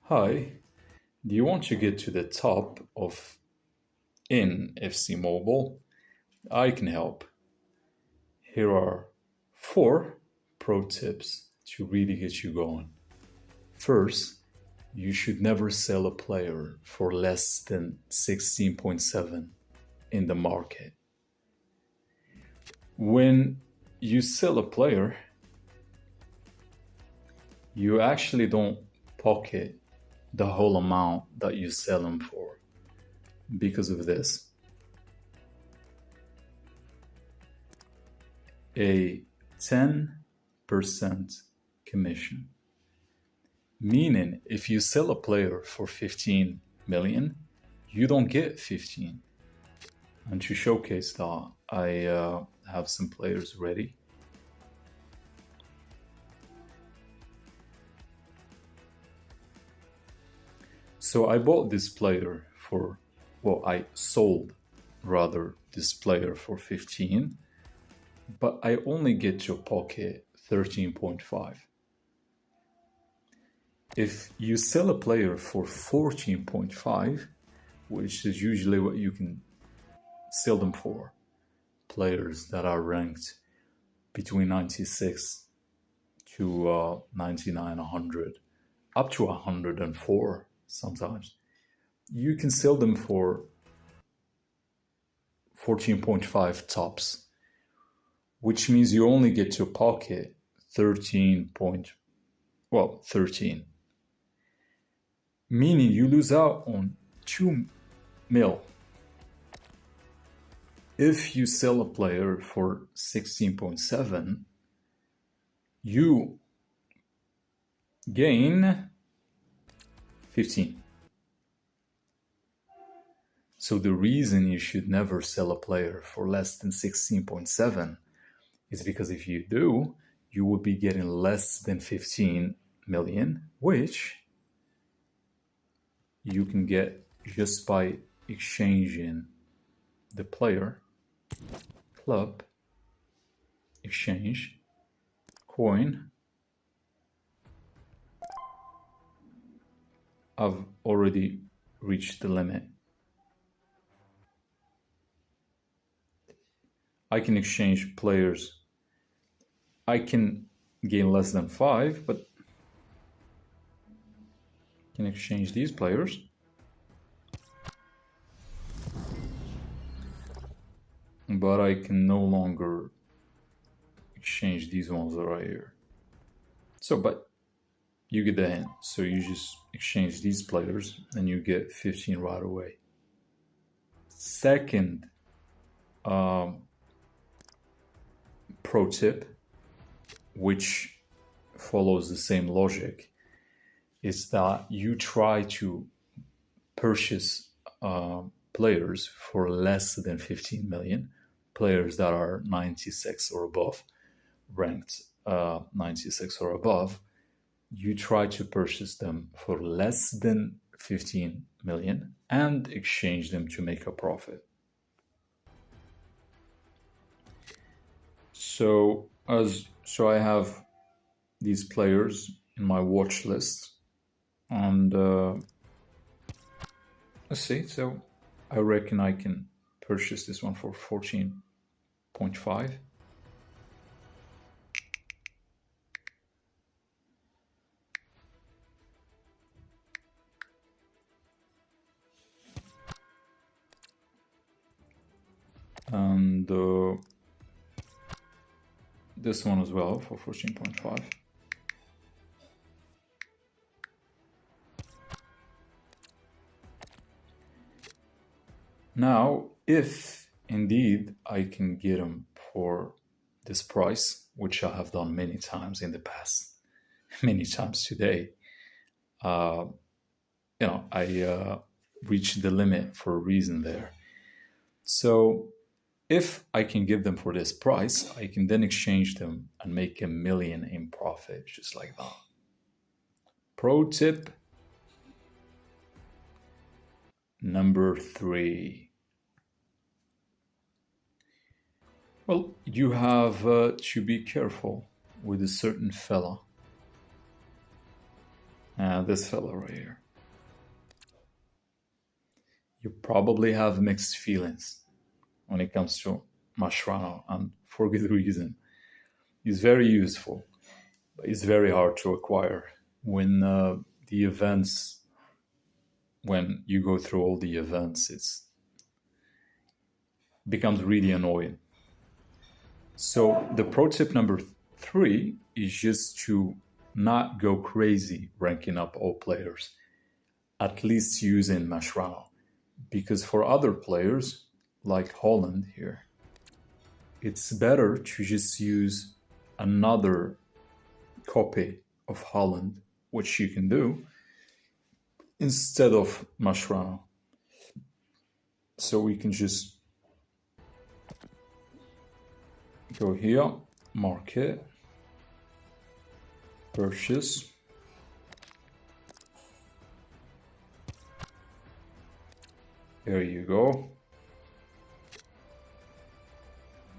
Hi, do you want to get to the top of in FC Mobile? I can help. Here are four pro tips to really get you going. First, you should never sell a player for less than 16.7 in the market. When you sell a player, you actually don't pocket the whole amount that you sell them for because of this. A 10% commission. Meaning, if you sell a player for 15 million, you don't get 15. And to showcase that, I have some players ready. So I bought this player for, well, I sold rather this player for 15, but I only get to pocket 13.5. If you sell a player for 14.5, which is usually what you can sell them for, players that are ranked between 96 to 99, 100, up to 104 sometimes, you can sell them for 14.5 tops, which means you only get to pocket 13. Meaning you lose out on 2 mil. If you sell a player for 16.7, you gain 15. So the reason you should never sell a player for less than 16.7 is because if you do, you will be getting less than 15 million, which you can get just by exchanging the player, club, exchange, coin. I've already reached the limit. I can exchange players. I can gain less than 5, but I can exchange these players. But I can no longer exchange these ones right here. So, but you get the hint. So you just exchange these players and you get 15 right away. Second pro tip, which follows the same logic, is that you try to purchase players for less than 15 million, players that are 96 or above, ranked 96 or above. You try to purchase them for less than 15 million and exchange them to make a profit. So I have these players in my watch list, and let's see. So I reckon I can purchase this one for 14.5. And this one as well for 14.5. Now, if indeed I can get them for this price, which I have done many times in the past, many times today, I reached the limit for a reason there. So if I can give them for this price, I can then exchange them and make 1 million in profit, just like that. Pro tip number 3. Well, you have to be careful with a certain fella. This fella right here. You probably have mixed feelings when it comes to Mashrano, and for good reason. He's very useful, but he's very hard to acquire. When the events, when you go through all the events, it's becomes really annoying. So the pro tip number 3 is just to not go crazy ranking up all players, at least using Mashrano. Because for other players, like Holland here, it's better to just use another copy of Holland, which you can do, instead of Mashrano. So we can just go here, market, purchase. There you go.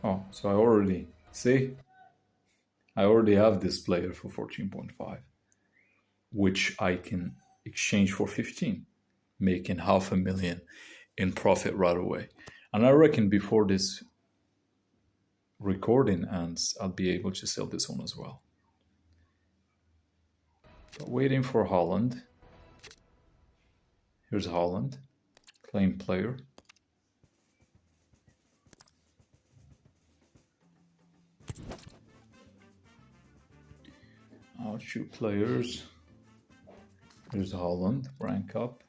Oh, so I already, see? I already have this player for 14.5, which I can exchange for 15, making $500,000 in profit right away. And I reckon before this recording ends, I'll be able to sell this one as well. But waiting for Holland. Here's Holland, claim player. I'll choose players. Here's Holland, rank up.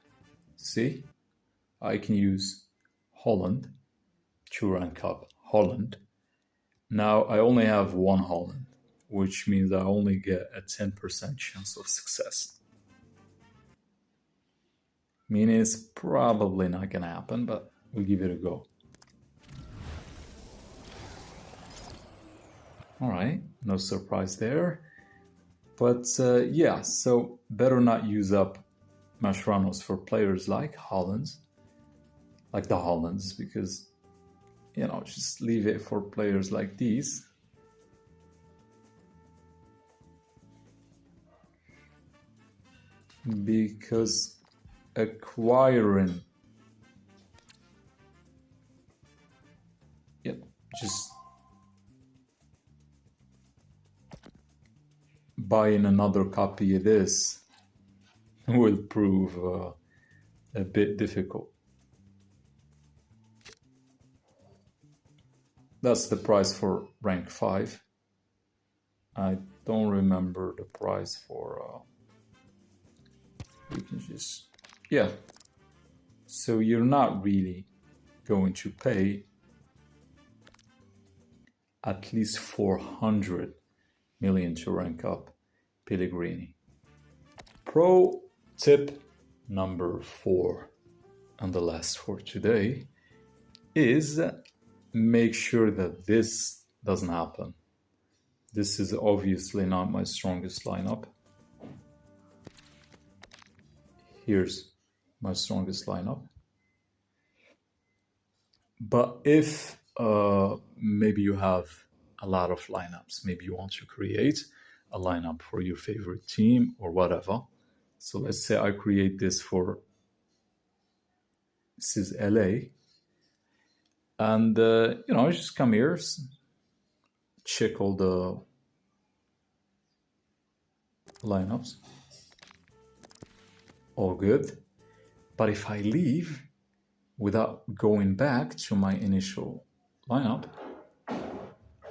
See, I can use Holland to rank up Holland. Now I only have one Holland, which means I only get a 10% chance of success. Meaning it's probably not gonna happen, but we'll give it a go. All right, no surprise there. But yeah, so better not use up Mashranos for players like Hollands, like the Hollands, because, you know, just leave it for players like these. Because acquiring, yep, just buying another copy of this will prove a bit difficult. That's the price for rank 5. I don't remember the price for we can just, yeah. So you're not really going to pay at least 400 million to rank up Pellegrini. Pro tip number 4, and the last for today, is make sure that this doesn't happen. This is obviously not my strongest lineup. Here's my strongest lineup. But if maybe you have a lot of lineups, maybe you want to create a lineup for your favorite team or whatever. So let's say I create this for, this is LA. And, you know, I just come here, check all the lineups. All good. But if I leave without going back to my initial lineup,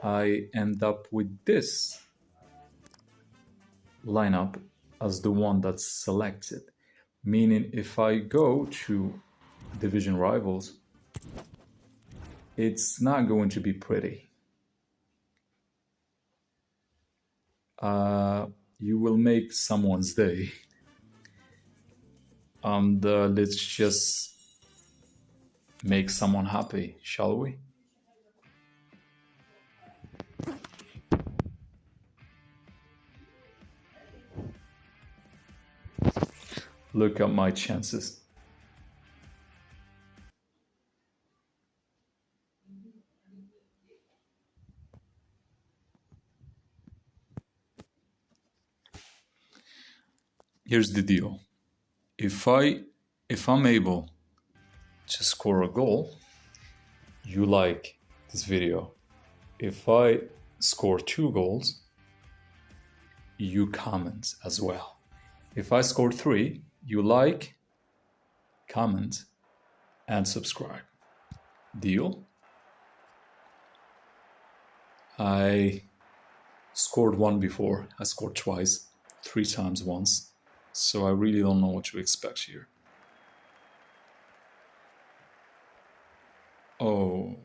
I end up with this lineup as the one that's selected. Meaning if I go to division rivals, it's not going to be pretty. You will make someone's day. And let's just make someone happy, shall we? Look at my chances. here's the deal. If I'm able to score a goal, you like this video. If I score 2 goals, you comment as well. If I score 3, you like, comment, and subscribe. Deal? I scored 1 before. I scored twice, 3 times once. So I really don't know what to expect here. Oh.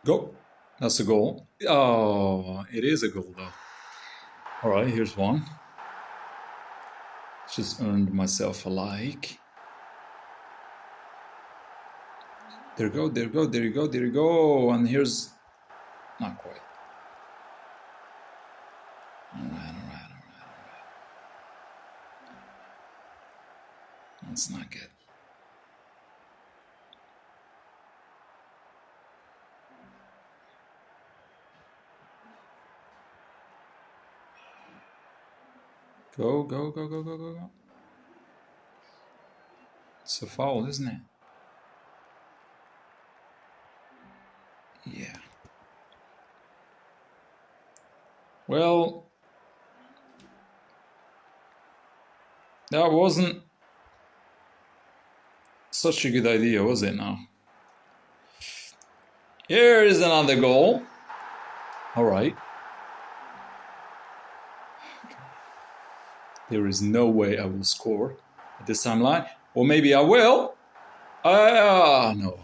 Go. That's a goal. Oh, it is a goal though. All right, here's one. Just earned myself a like. There you go, there you go, there you go, there you go. And here's, not quite. All right. That's not good. Go. It's a foul, isn't it? Yeah. Well, that wasn't such a good idea, was it now? Here is another goal. All right. There is no way I will score at this timeline. Or maybe I will. No.